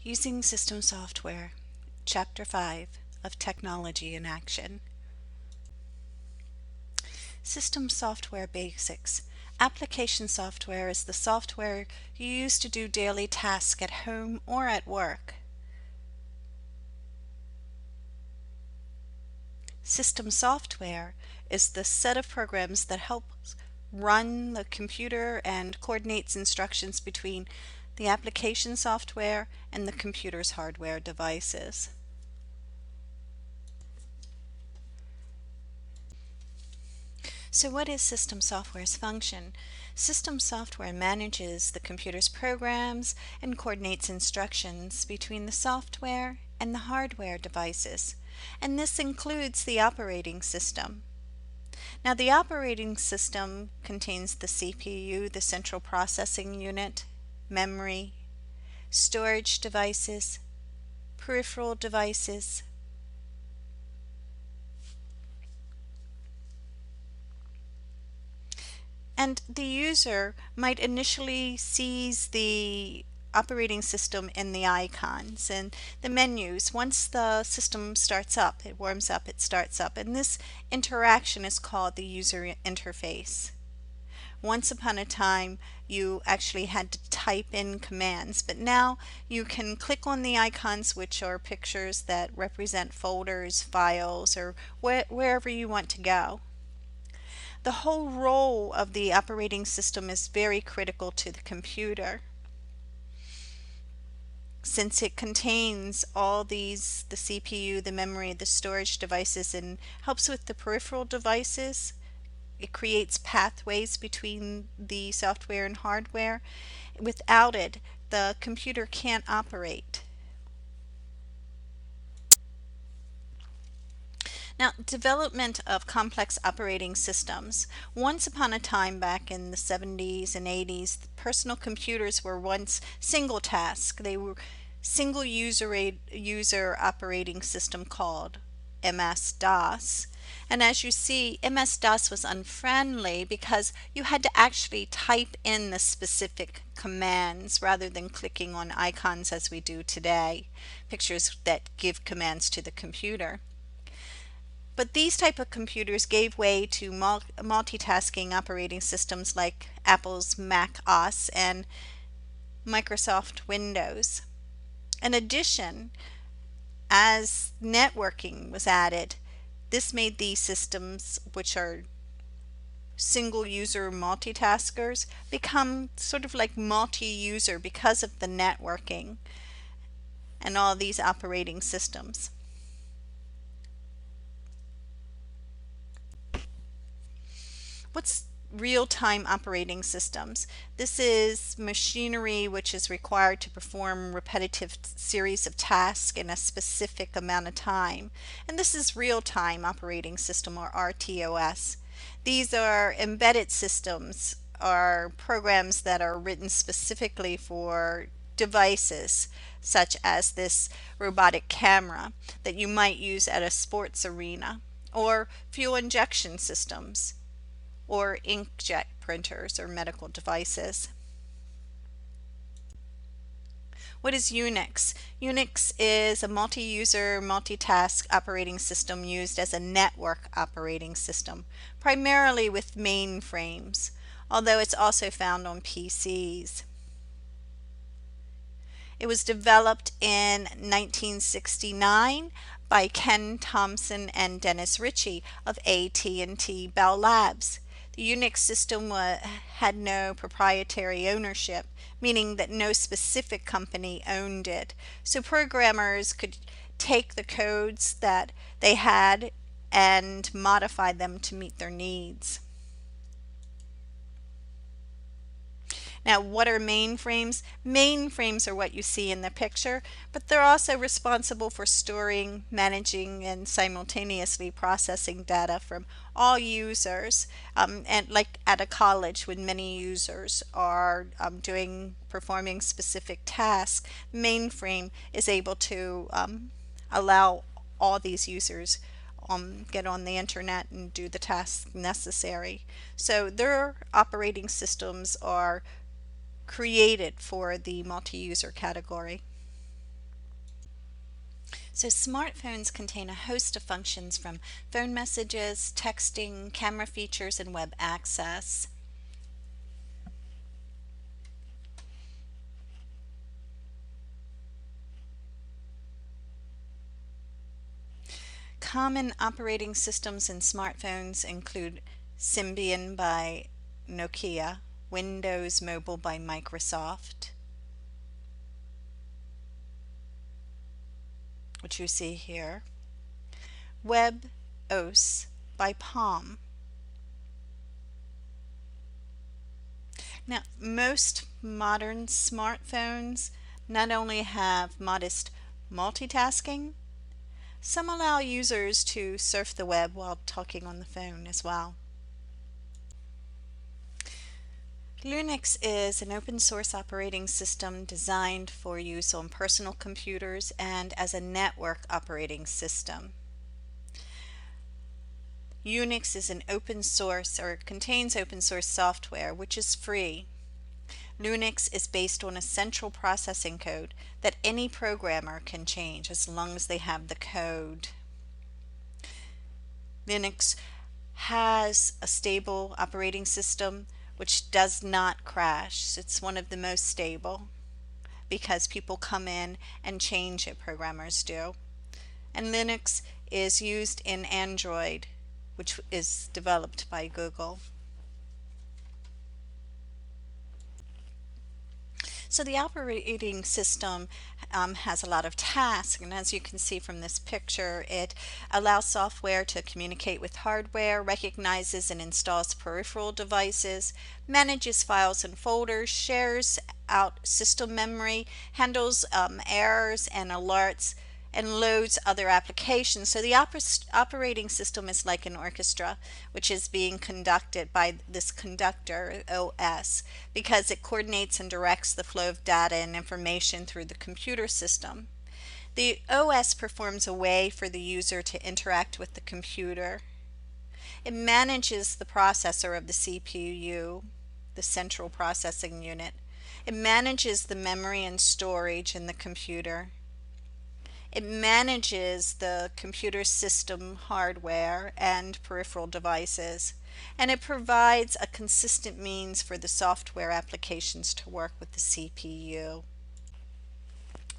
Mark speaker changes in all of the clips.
Speaker 1: Using System Software, Chapter 5 of Technology in Action. System Software Basics. Application software is the software you use to do daily tasks at home or at work. System software is the set of programs that helps run the computer and coordinates instructions between the application software and the computer's hardware devices. So what is system software's function? System software manages the computer's programs and coordinates instructions between the software and the hardware devices. And this includes the operating system. Now the operating system contains the CPU, the central processing unit, memory, storage devices, peripheral devices, and the user might initially sees the operating system in the icons and the menus. Once the system starts up, it warms up, it starts up, and this interaction is called the user interface. Once upon a time, you actually had to type in commands, but now you can click on the icons, which are pictures that represent folders, files, or wherever you want to go. The whole role of the operating system is very critical to the computer, since it contains all these, the CPU, the memory, the storage devices, and helps with the peripheral devices. It creates pathways between the software and hardware. Without it, the computer can't operate. Now, development of complex operating systems. Once upon a time back in the 70s and 80s, personal computers were once single task. They were single user operating system called MS-DOS. And as you see, MS-DOS was unfriendly because you had to actually type in the specific commands rather than clicking on icons as we do today, pictures that give commands to the computer. But these type of computers gave way to multitasking operating systems like Apple's Mac OS and Microsoft Windows. In addition, as networking was added, this made these systems, which are single user multitaskers, become sort of like multi-user because of the networking and all these operating systems. What's real-time operating systems? This is machinery which is required to perform repetitive series of tasks in a specific amount of time. And this is real-time operating system, or RTOS. These are embedded systems, are programs that are written specifically for devices such as this robotic camera that you might use at a sports arena, or fuel injection systems, or inkjet printers or medical devices. What is Unix? Unix is a multi-user, multitask operating system used as a network operating system, primarily with mainframes, although it's also found on PCs. It was developed in 1969 by Ken Thompson and Dennis Ritchie of AT&T Bell Labs. The Unix system had no proprietary ownership, meaning that no specific company owned it. So programmers could take the codes that they had and modify them to meet their needs. Now, what are mainframes? Mainframes are what you see in the picture, but they're also responsible for storing, managing, and simultaneously processing data from all users. And like at a college, when many users are performing specific tasks, mainframe is able to allow all these users get on the internet and do the tasks necessary. So their operating systems are created for the multi-user category. So smartphones contain a host of functions from phone messages, texting, camera features, and web access. Common operating systems in smartphones include Symbian by Nokia, Windows Mobile by Microsoft, which you see here, Web OS by Palm. Now, most modern smartphones not only have modest multitasking, some allow users to surf the web while talking on the phone as well. Linux is an open source operating system designed for use on personal computers and as a network operating system. Unix is an open source or contains open source software which is free. Linux is based on a central processing code that any programmer can change as long as they have the code. Linux has a stable operating system which does not crash. It's one of the most stable because people come in and change it, programmers do. And Linux is used in Android, which is developed by Google. So the operating system has a lot of tasks, and as you can see from this picture, it allows software to communicate with hardware, recognizes and installs peripheral devices, manages files and folders, shares out system memory, handles errors and alerts, and loads other applications. So the operating system is like an orchestra, which is being conducted by this conductor, OS, because it coordinates and directs the flow of data and information through the computer system. The OS performs a way for the user to interact with the computer. It manages the processor of the CPU, the central processing unit. It manages the memory and storage in the computer. It manages the computer system hardware and peripheral devices, and it provides a consistent means for the software applications to work with the CPU.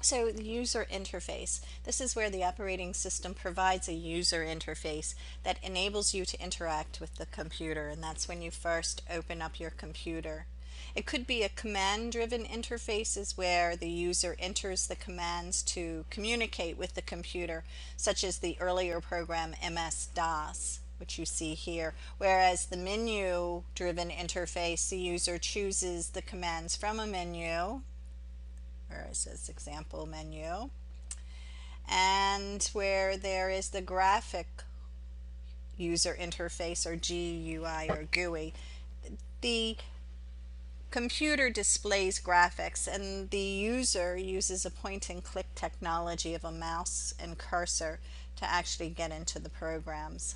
Speaker 1: So the user interface. This is where the operating system provides a user interface that enables you to interact with the computer, and that's when you first open up your computer. It could be a command-driven interfaces where the user enters the commands to communicate with the computer, such as the earlier program MS-DOS, which you see here, whereas the menu-driven interface, the user chooses the commands from a menu, where it says example menu, and where there is the graphic user interface, or GUI or GUI. The computer displays graphics and the user uses a point and click technology of a mouse and cursor to actually get into the programs.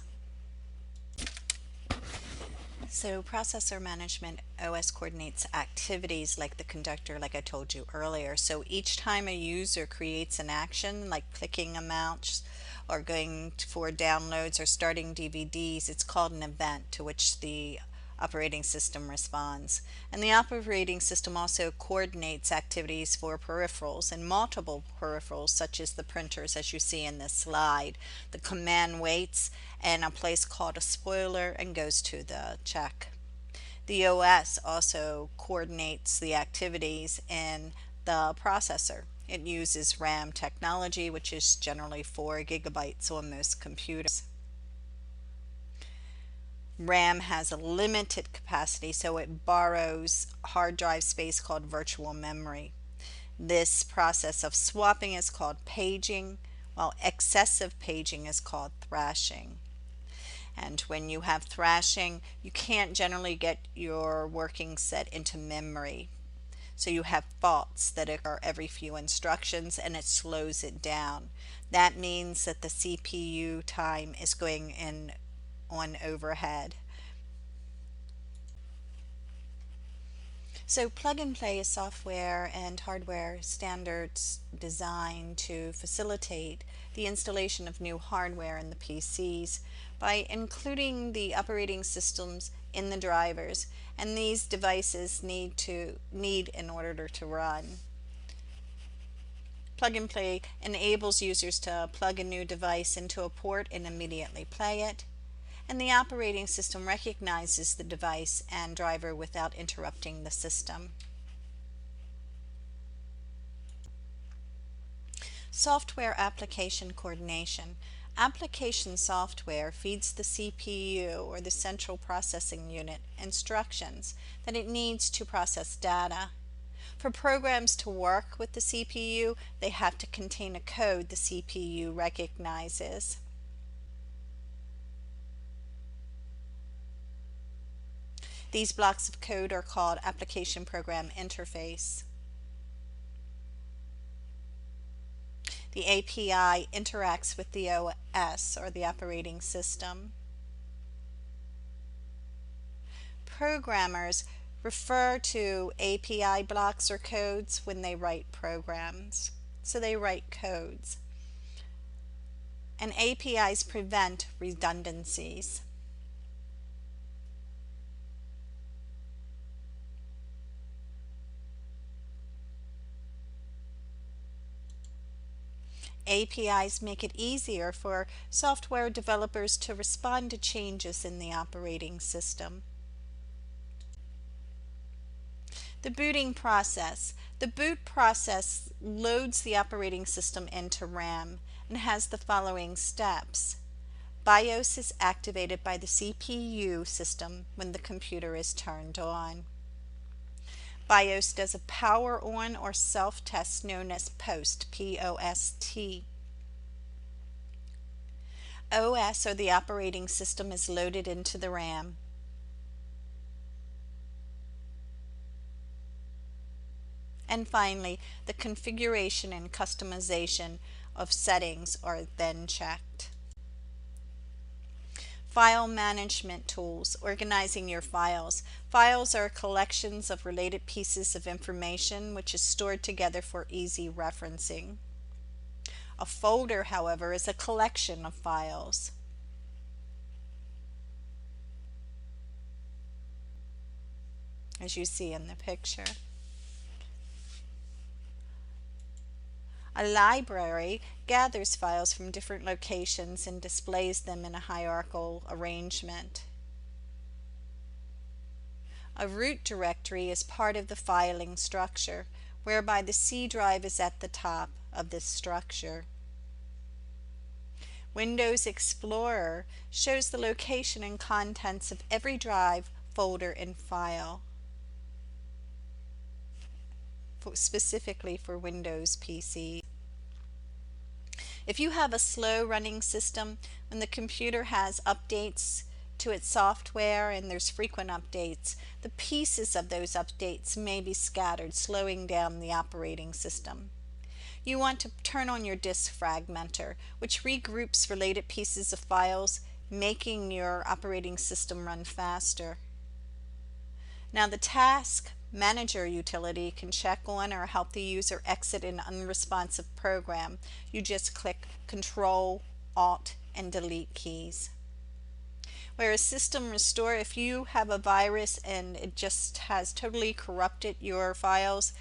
Speaker 1: So processor management, OS coordinates activities like the conductor, like I told you earlier. So each time a user creates an action like clicking a mouse or going for downloads or starting DVDs, it's called an event to which the operating system responds. And the operating system also coordinates activities for peripherals and multiple peripherals, such as the printers as you see in this slide. The command waits in a place called a spoiler and goes to the check. The OS also coordinates the activities in the processor. It uses RAM technology, which is generally 4 gigabytes on most computers. RAM has a limited capacity, so it borrows hard drive space called virtual memory. This process of swapping is called paging, while excessive paging is called thrashing. And when you have thrashing, you can't generally get your working set into memory. So you have faults that occur every few instructions and it slows it down. That means that the CPU time is going in on overhead. So plug and play is software and hardware standards designed to facilitate the installation of new hardware in the PCs by including the operating systems in the drivers, and these devices need in order to run. Plug and play enables users to plug a new device into a port and immediately play it, and the operating system recognizes the device and driver without interrupting the system. Software application coordination. Application software feeds the CPU, or the central processing unit, instructions that it needs to process data. For programs to work with the CPU, they have to contain a code the CPU recognizes. These blocks of code are called application program interface. The API interacts with the OS, or the operating system. Programmers refer to API blocks or codes when they write programs. So they write codes. And APIs prevent redundancies. APIs make it easier for software developers to respond to changes in the operating system. The booting process. The boot process loads the operating system into RAM and has the following steps. BIOS is activated by the CPU system when the computer is turned on. BIOS does a power on or self-test known as POST, P-O-S-T. OS, or the operating system, is loaded into the RAM. And finally, the configuration and customization of settings are then checked. File management tools, organizing your files. Files are collections of related pieces of information which is stored together for easy referencing. A folder, however, is a collection of files. As you see in the picture. A library gathers files from different locations and displays them in a hierarchical arrangement. A root directory is part of the filing structure, whereby the C drive is at the top of this structure. Windows Explorer shows the location and contents of every drive, folder, and file, specifically for Windows PC. If you have a slow running system, when the computer has updates to its software and there's frequent updates, the pieces of those updates may be scattered, slowing down the operating system. You want to turn on your disk fragmenter, which regroups related pieces of files, making your operating system run faster. Now, the Task Manager utility can check on or help the user exit an unresponsive program. You just click Control, Alt, and Delete keys. Whereas System Restore, if you have a virus and it just has totally corrupted your files,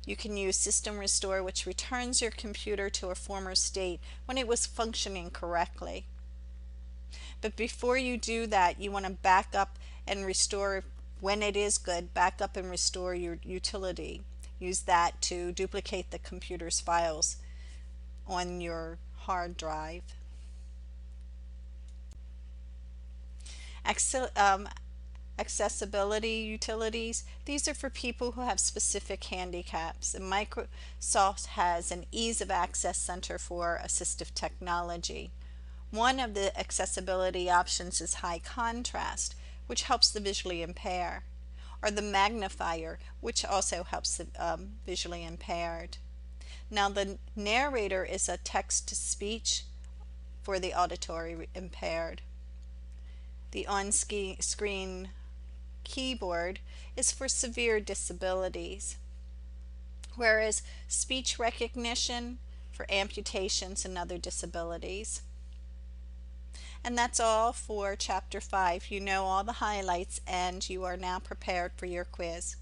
Speaker 1: you can use System Restore, which returns your computer to a former state when it was functioning correctly. But before you do that, you want to back up and restore. When it is good, back up and restore your utility. Use that to duplicate the computer's files on your hard drive. Accessibility utilities. These are for people who have specific handicaps. And Microsoft has an Ease of Access Center for Assistive Technology. One of the accessibility options is high contrast, which helps the visually impaired, or the magnifier, which also helps the visually impaired. Now, the narrator is a text-to-speech for the auditory impaired. The on-screen keyboard is for severe disabilities, whereas speech recognition for amputations and other disabilities. And that's all for Chapter 5. You know all the highlights and you are now prepared for your quiz.